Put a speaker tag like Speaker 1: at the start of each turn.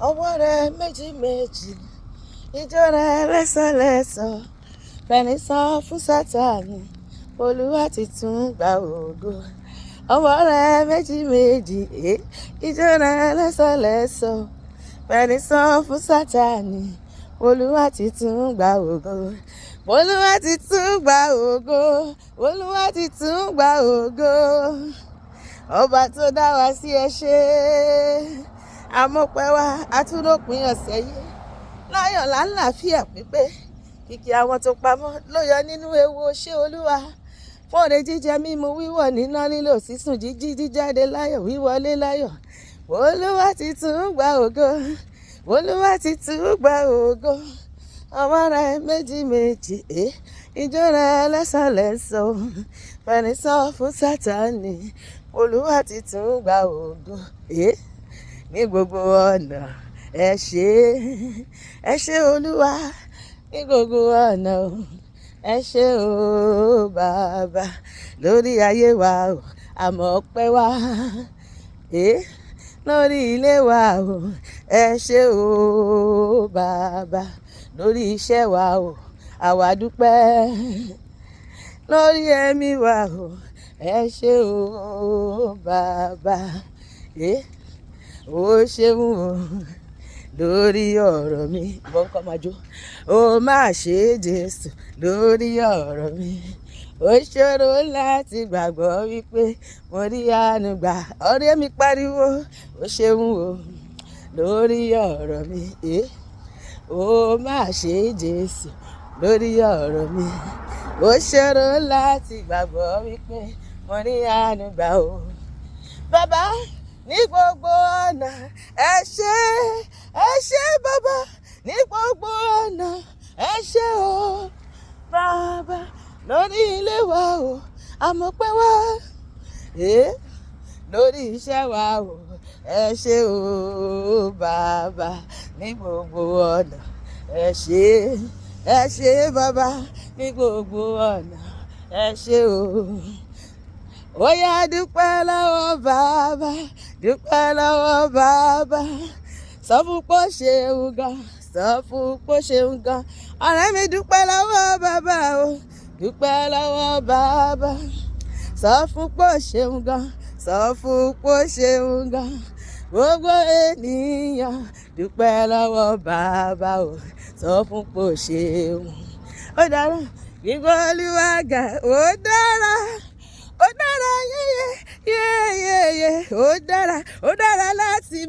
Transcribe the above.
Speaker 1: ọwọ́ rẹ méjì méjì, ijó rẹ lẹ́sọ̀lẹ́sọ̀, fẹ̀rín san fún Sátánì, Olúwa ti tún gba ògo. Ọwọ́ rẹ méjì méjì, ijó rẹ lẹ́sọ̀lẹ́sọ̀, fẹ̀rín san fún Sátánì, Olúwa ti tún gba ògo. Olúwa ti tún gba ògo. Olúwa ti tún gba ògo. Ọba tó dá wa sí ẹ ṣé. Àmọ́pẹ́ wa àtúndópin ọ̀sẹ̀ yìí láyọ̀ lálàáfíà pípé. Kìkì àwọn tó pamọ́ ló yọ nínú ewu, o ṣé Olúwa. Fún òde jíjẹ mímu, wíwọ̀ níná lílò, sísùn jíjí jíjáde láyọ̀, wíwọlé láyọ̀. Olúwa ti tún gba ògo. Olúwa ti tún gba ògo. Ọwọ́ rẹ méjì méjì, ijó rẹ lẹ́sọ̀lẹ́sọ̀, fẹ̀rín san fún Sátánì, Olúwa ti tún gba ògo. Ní gbogbo ọ̀nà ẹ ṣé Olúwa, ní gbogbo ọ̀nà ẹ ṣé o bàbá, lórí ayé wa o àmọ́ ọpẹ́ wa, lórí ilé wa o ẹ ṣé o bàbá, lórí iṣẹ́ wa o àwa dúpẹ́, lórí ẹ̀mí wa o ẹ ṣé o bàbá, ó ṣeun o lórí ọ̀rọ̀ mi. Ìwọ nǹkan máa jó. Ó máa ṣe Jésù lórí ọ̀rọ̀ mi. Ó ṣòro láti gbàgbọ́ wípé mo rí àánú gbà. Ọ̀rẹ́ mi pariwo, ó ṣeun o lórí ọ̀rọ̀ mi. Ó máa ṣe Jésù lórí ọ̀rọ̀ mi. Ó ṣòro láti gbàgbọ́ wípé mo rí àánú gbà o. Bàbá, ní gbogbo ọ̀nà ẹ ṣé bàbá, ní gbogbo ọ̀nà ẹ ṣé o bàbá, lórí ilé wa o àmọ́pẹ́ wa, lórí iṣẹ́ wa o ẹ ṣé o bàbá, ní gbogbo ọ̀nà ẹ ṣé bàbá, ní gbogbo ọ̀nà ẹ ṣé o. Ó yá dúpẹ́ lọ́wọ́ bàbá, dúpẹ́ lọ́wọ́ bàbá, sọ fún pé ó ṣeun gan, sọ fún pé ó ṣeun gan. Ọ̀rẹ́ mi dúpẹ́ lọ́wọ́ bàbá o, dúpẹ́ lọ́wọ́ bàbá, sọ fún pé ó ṣeun gan, sọ fún pé ó ṣeun gan. Gbogbo ènìyàn dúpẹ́ lọ́wọ́ bàbá o, sọ fún pé ó ṣeun. Ó dára, gbígbọ́ Olúwa ga, ó dára. Ó dára yéyé, ó dára láti máa.